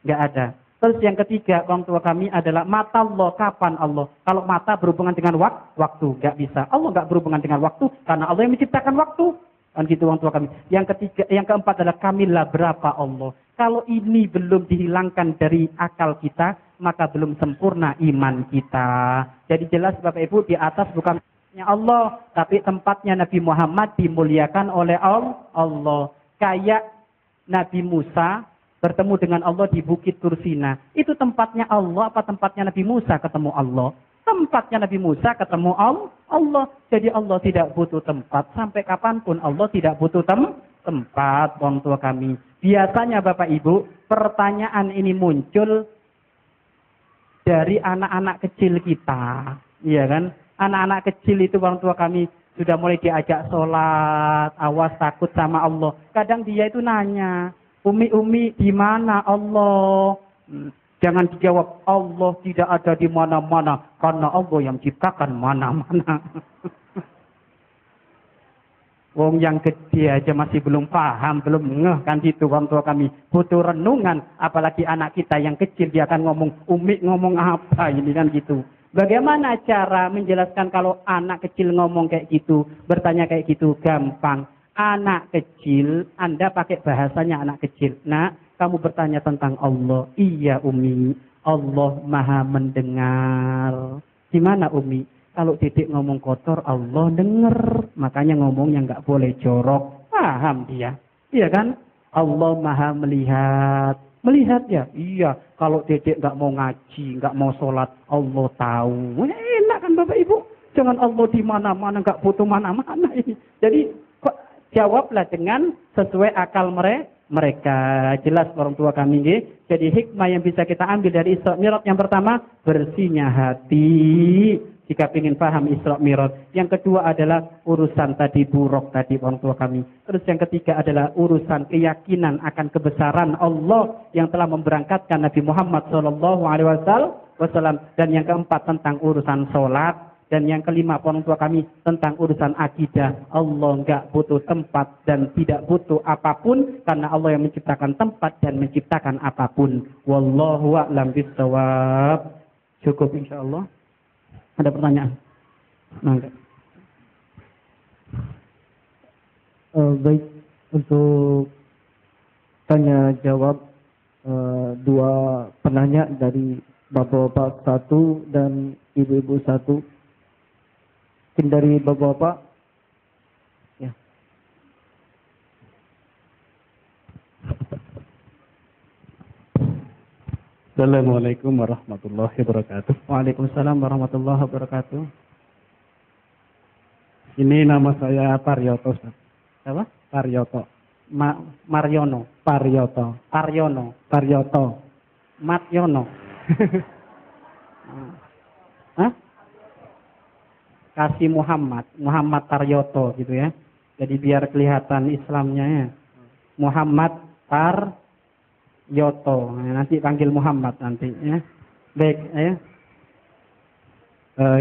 Enggak ada. Terus yang ketiga, orang tua kami adalah mata Allah, kapan Allah. Kalau mata berhubungan dengan waktu, nggak bisa. Allah nggak berhubungan dengan waktu, karena Allah yang menciptakan waktu. Kan gitu orang tua kami. Yang ketiga, yang keempat adalah kamilah berapa Allah. Kalau ini belum dihilangkan dari akal kita, maka belum sempurna iman kita. Jadi jelas Bapak Ibu, di atas bukan tempatnya Allah, tapi tempatnya Nabi Muhammad dimuliakan oleh Allah. Kayak Nabi Musa bertemu dengan Allah di Bukit Tursina. Itu tempatnya Allah apa tempatnya Nabi Musa ketemu Allah? Tempatnya Nabi Musa ketemu Allah. Jadi Allah tidak butuh tempat. Sampai kapanpun Allah tidak butuh tempat, orang tua kami. Biasanya Bapak Ibu, pertanyaan ini muncul dari anak-anak kecil kita. Iya kan? Anak-anak kecil itu orang tua kami sudah mulai diajak sholat, awas takut sama Allah. Kadang dia itu nanya, Umi, di mana Allah? Jangan dijawab, Allah tidak ada di mana-mana. Karena Allah yang ciptakan mana-mana. Wong yang gede aja masih belum paham, belum ngeh kan gitu orang tua kami. Butuh renungan, apalagi anak kita yang kecil dia akan ngomong, Umi ngomong apa ini kan gitu. Bagaimana cara menjelaskan kalau anak kecil ngomong kayak gitu, bertanya kayak gitu? Gampang. Anak kecil, Anda pakai bahasanya anak kecil. Nah, kamu bertanya tentang Allah. Iya, Umi. Allah Maha mendengar. Gimana, Umi? Kalau Dedek ngomong kotor, Allah denger. Makanya ngomongnya nggak boleh jorok. Paham dia. Iya kan? Allah Maha melihat. Melihat ya? Iya. Kalau Dedek nggak mau ngaji, nggak mau sholat, Allah tahu. Enak kan Bapak Ibu? Jangan Allah di mana-mana, nggak butuh mana-mana ini. Jadi jawablah dengan sesuai akal mereka. Jelas orang tua kami nggih. Jadi hikmah yang bisa kita ambil dari Isra Mi'raj yang pertama, bersihnya hati. Jika ingin paham Isra Mi'raj. Yang kedua adalah urusan tadi buruk tadi orang tua kami. Terus yang ketiga adalah urusan keyakinan akan kebesaran Allah yang telah memberangkatkan Nabi Muhammad SAW. Dan yang keempat tentang urusan sholat. Dan yang kelima orang tua kami tentang urusan akidah. Allah enggak butuh tempat dan tidak butuh apapun. Karena Allah yang menciptakan tempat dan menciptakan apapun. Wallahu a'lam bishawab. Cukup insyaAllah. Ada pertanyaan? Nah,
baik, untuk tanya jawab dua penanya dari bapak-bapak satu dan ibu-ibu satu. Mungkin dari bapak-bapak. Ya.
Assalamualaikum warahmatullahi wabarakatuh.
Waalaikumsalam warahmatullahi wabarakatuh.
Ini nama saya Paryoto, Ustaz.
Apa?
Paryoto.
Maryono.
Paryoto.
Paryono.
Paryoto.
Matyono. Hah? Kasih Muhammad. Muhammad Taryoto gitu ya. Jadi biar kelihatan Islamnya ya. Muhammad Taryoto. Nah, nanti panggil Muhammad nanti ya. Baik ya.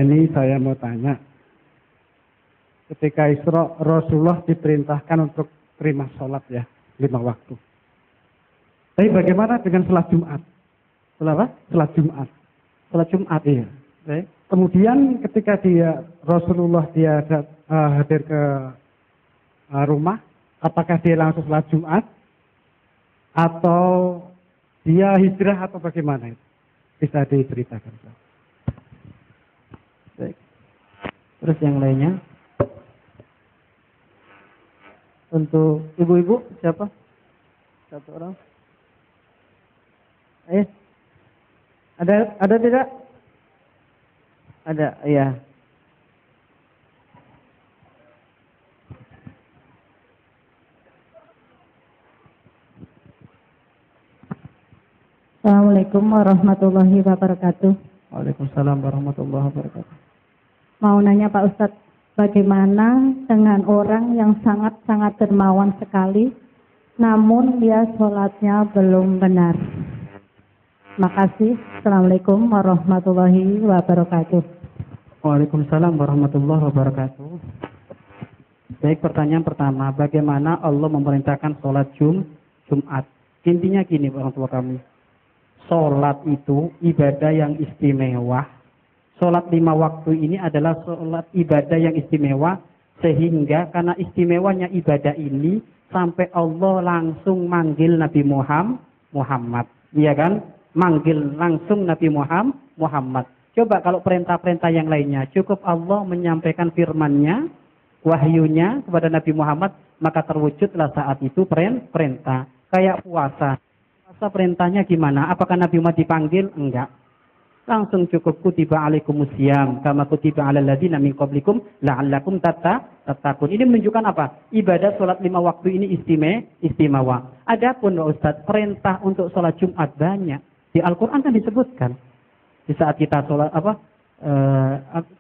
Ini saya mau tanya. Ketika Isra, Rasulullah diperintahkan untuk terima sholat ya, 5 waktu. Tapi bagaimana dengan sholat Jumat?
Sholat apa?
Sholat Jumat.
Sholat Jumat.
Iya.
Baik.
Kemudian ketika Rasulullah hadir ke rumah, apakah dia langsung sholat Jumat? Atau dia hijrah atau bagaimana itu? Bisa diceritakan.
Baik. Terus yang lainnya? Untuk ibu-ibu siapa? Satu orang. Ada tidak? Ada, iya.
Assalamualaikum warahmatullahi wabarakatuh.
Waalaikumsalam warahmatullahi wabarakatuh.
Mau nanya Pak Ustadz, bagaimana dengan orang yang sangat-sangat dermawan sekali, namun dia sholatnya belum benar? Makasih. Assalamualaikum warahmatullahi wabarakatuh.
Waalaikumsalam warahmatullahi wabarakatuh. Baik, pertanyaan pertama, bagaimana Allah memerintahkan sholat Jumat? Intinya gini orang tua kami. Sholat itu ibadah yang istimewa. Sholat 5 waktu ini adalah sholat ibadah yang istimewa. Sehingga karena istimewanya ibadah ini, sampai Allah langsung manggil Nabi Muhammad. Iya kan? Manggil langsung Nabi Muhammad. Coba kalau perintah-perintah yang lainnya, cukup Allah menyampaikan firman-Nya, wahyunya kepada Nabi Muhammad, maka terwujudlah saat itu perintah. Kayak puasa. Puasa perintahnya gimana? Apakah Nabi Muhammad dipanggil? Enggak. Langsung cukup kutiba alaikumusiyam kama kutiba alal ladzina min qablikum la'allakum tattaqun. Ini menunjukkan apa? Ibadah salat 5 waktu ini istimewa. Adapun Ustaz, perintah untuk salat Jumat banyak. Di Al-Qur'an kan disebutkan. Di saat kita salat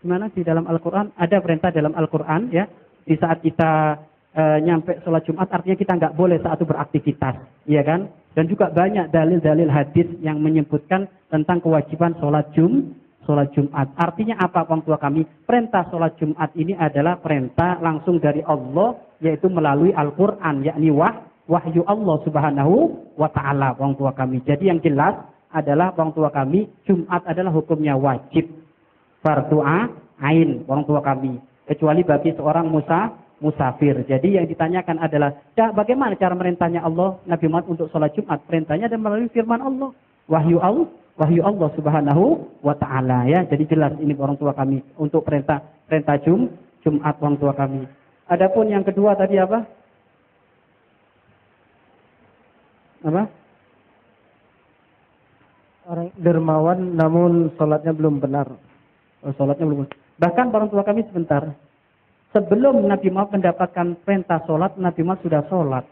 gimana di dalam Al-Qur'an ada perintah dalam Al-Qur'an ya. Di saat kita nyampe sholat Jumat, artinya kita nggak boleh saat itu beraktivitas, iya kan? Dan juga banyak dalil-dalil hadis yang menyebutkan tentang kewajiban sholat Jumat. Artinya apa orang tua kami? Perintah sholat Jumat ini adalah perintah langsung dari Allah, yaitu melalui Al-Quran, yakni wahyu Allah Subhanahu wa Ta'ala orang tua kami. Jadi yang jelas adalah orang tua kami, Jumat adalah hukumnya wajib. fardu ain orang tua kami, kecuali bagi seorang musafir. Jadi yang ditanyakan adalah bagaimana cara merintahnya Allah Nabi Muhammad untuk sholat Jumat. Perintahnya adalah melalui firman Allah, wahyu Allah Subhanahu wa taala ya. Jadi jelas ini orang tua kami untuk perintah Jumat orang tua kami. Adapun yang kedua tadi apa?
Orang dermawan namun sholatnya belum benar.
Sholatnya belum. Bahkan orang tua kami sebentar. Sebelum Nabi Muhammad mendapatkan perintah sholat, Nabi Muhammad sudah sholat.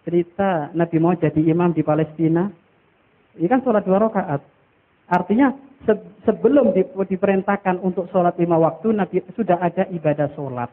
Cerita Nabi Muhammad jadi imam di Palestina. Ini kan sholat 2 rakaat. Artinya sebelum diperintahkan untuk sholat 5 waktu, Nabi sudah ada ibadah sholat.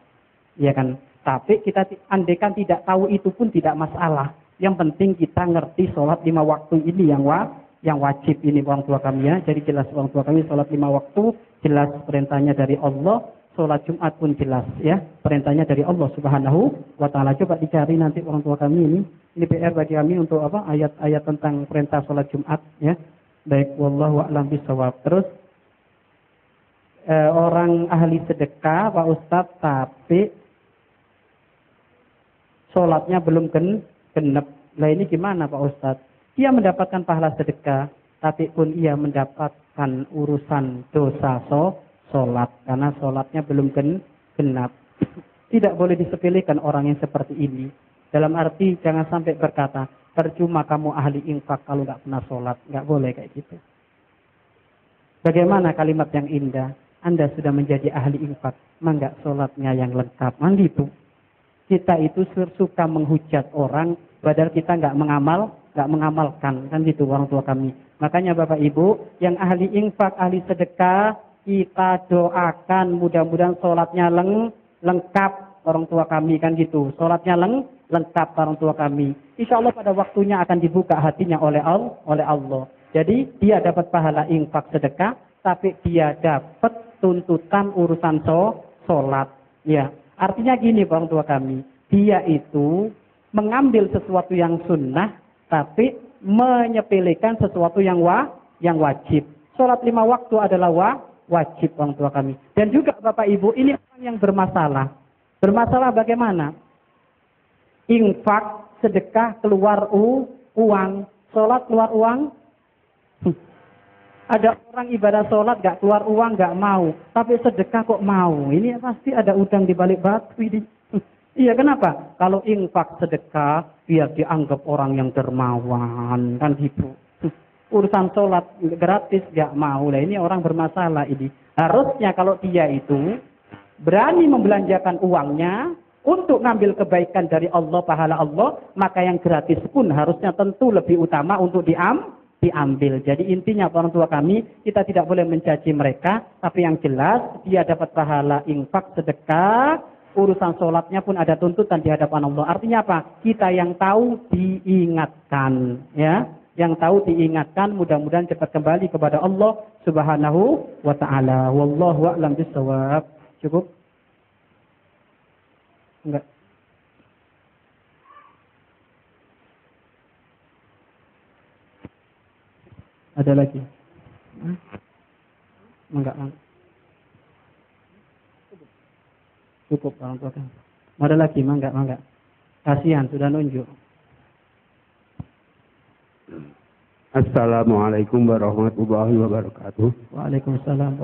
Ya kan? Tapi kita andaikan tidak tahu itu pun tidak masalah. Yang penting kita ngerti sholat 5 waktu ini yang wajib ini orang tua kami ya. Jadi jelas orang tua kami sholat 5 waktu, jelas perintahnya dari Allah. Sholat Jumat pun jelas ya, perintahnya dari Allah Subhanahu wa taala. Coba dicari nanti orang tua kami ini. Ini PR bagi kami untuk apa? Ayat-ayat tentang perintah sholat Jumat ya. Baik, wallahu a'lam bishawab. Terus orang ahli sedekah Pak Ustadz, tapi sholatnya belum genep. Lah ini gimana Pak Ustadz? Ia mendapatkan pahala sedekah, tapi pun ia mendapatkan urusan dosa sholat karena sholatnya belum genap. Tidak boleh disepelekan orang yang seperti ini. Dalam arti jangan sampai berkata, percuma kamu ahli infak kalau nggak pernah sholat. Nggak boleh kayak gitu. Bagaimana kalimat yang indah? Anda sudah menjadi ahli infak, maka sholatnya yang lengkap. Gitu. Kita itu suka menghujat orang, padahal kita nggak mengamalkan, kan gitu orang tua kami. Makanya Bapak Ibu, yang ahli infak, ahli sedekah, kita doakan mudah-mudahan sholatnya lengkap orang tua kami, kan gitu. Sholatnya lengkap orang tua kami. Insya Allah pada waktunya akan dibuka hatinya oleh Allah. Jadi dia dapat pahala infak sedekah, tapi dia dapat tuntutan urusan sholat. Ya. Artinya gini orang tua kami, dia itu mengambil sesuatu yang sunnah, tapi menyepelekan sesuatu yang wajib. Sholat 5 waktu adalah wajib orang tua kami. Dan juga Bapak Ibu, ini orang yang bermasalah. Bermasalah bagaimana? Infak, sedekah, keluar uang. Sholat keluar uang. Ada orang ibadah sholat gak keluar uang, gak mau. Tapi sedekah kok mau. Ini pasti ada udang di balik batu ini. Iya, kenapa? Kalau infak sedekah, biar dianggap orang yang dermawan. Kan gitu. Urusan sholat gratis gak mau. Lah ini orang bermasalah ini. Harusnya kalau dia itu berani membelanjakan uangnya untuk ngambil kebaikan dari Allah, pahala Allah, maka yang gratis pun harusnya tentu lebih utama untuk diambil. Jadi intinya orang tua kami, kita tidak boleh mencaci mereka, tapi yang jelas dia dapat pahala infak sedekah, urusan sholatnya pun ada tuntutan di hadapan Allah. Artinya apa? Kita yang tahu diingatkan, ya, yang tahu diingatkan, mudah-mudahan cepat kembali kepada Allah Subhanahu wa taala. Wallahu a'lam bishawab. Cukup? Enggak. Ada lagi? Enggak. Cukup orang tua kan. Ada lagi? Enggak. Kasihan sudah nunjuk.
Assalamualaikum warahmatullahi wabarakatuh.
Waalaikumsalam.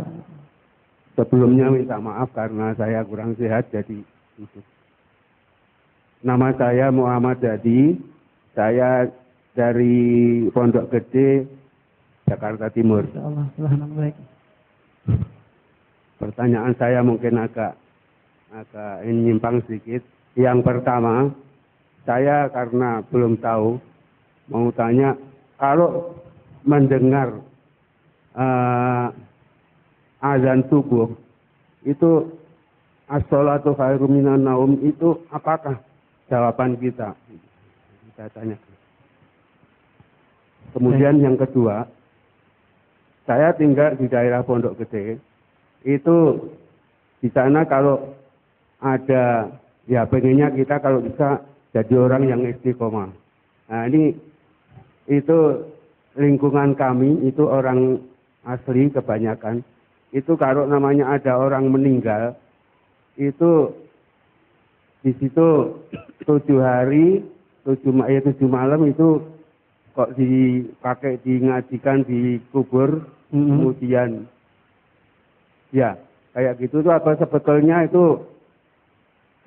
Sebelumnya minta maaf karena saya kurang sehat jadi duduk. Nama saya Muhammad Dadi. Saya dari Pondok Gede, Jakarta Timur.
Insyaallah, selamat baik.
Pertanyaan saya mungkin agak nyimpang sedikit. Yang pertama, saya karena belum tahu mau tanya, kalau mendengar azan subuh itu as-sholatu khairum minan naum, itu apakah jawaban kita? Saya tanya. Kemudian yang kedua, saya tinggal di daerah Pondok Gede. Itu di sana kalau ada, ya pengennya kita kalau bisa jadi orang yang istiqomah. Nah ini itu lingkungan kami itu orang asli kebanyakan. Itu kalau namanya ada orang meninggal, itu di situ 7 hari, 7 malam itu kok dipakai ngajikan di kubur, kemudian ya kayak gitu tuh apa sebetulnya itu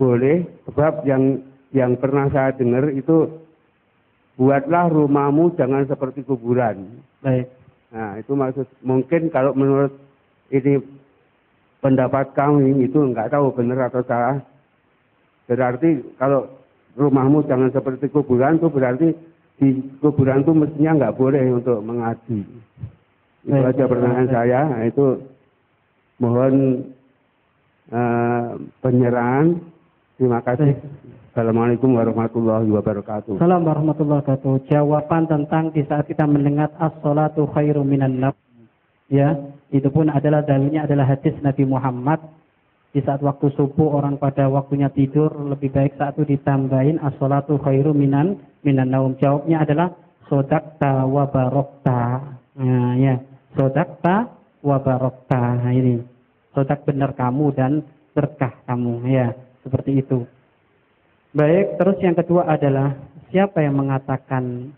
boleh, sebab yang pernah saya dengar itu buatlah rumahmu jangan seperti kuburan.
Baik.
Nah itu maksud, mungkin kalau menurut ini pendapat kami itu nggak tahu benar atau salah. Berarti kalau rumahmu jangan seperti kuburan itu berarti di kuburan itu mestinya nggak boleh untuk mengaji. Itu aja pertanyaan saya. Nah, itu mohon penyerahan. Terima kasih. Assalamualaikum warahmatullahi wabarakatuh.
Assalamualaikum warahmatullahi wabarakatuh. Jawaban tentang di saat kita mendengar as-salatu khairum minan naum. Ya, itu pun adalah dalilnya adalah hadis Nabi Muhammad. Di saat waktu subuh orang pada waktunya tidur, lebih baik saat itu ditambahin as-salatu khairum minan naum. Jawabnya adalah sodakta wa barokta. Nah, ya, sodakta wa barokta. Nah, ini sodak benar kamu dan berkah kamu. Ya, seperti itu. Baik, terus yang kedua adalah siapa yang mengatakan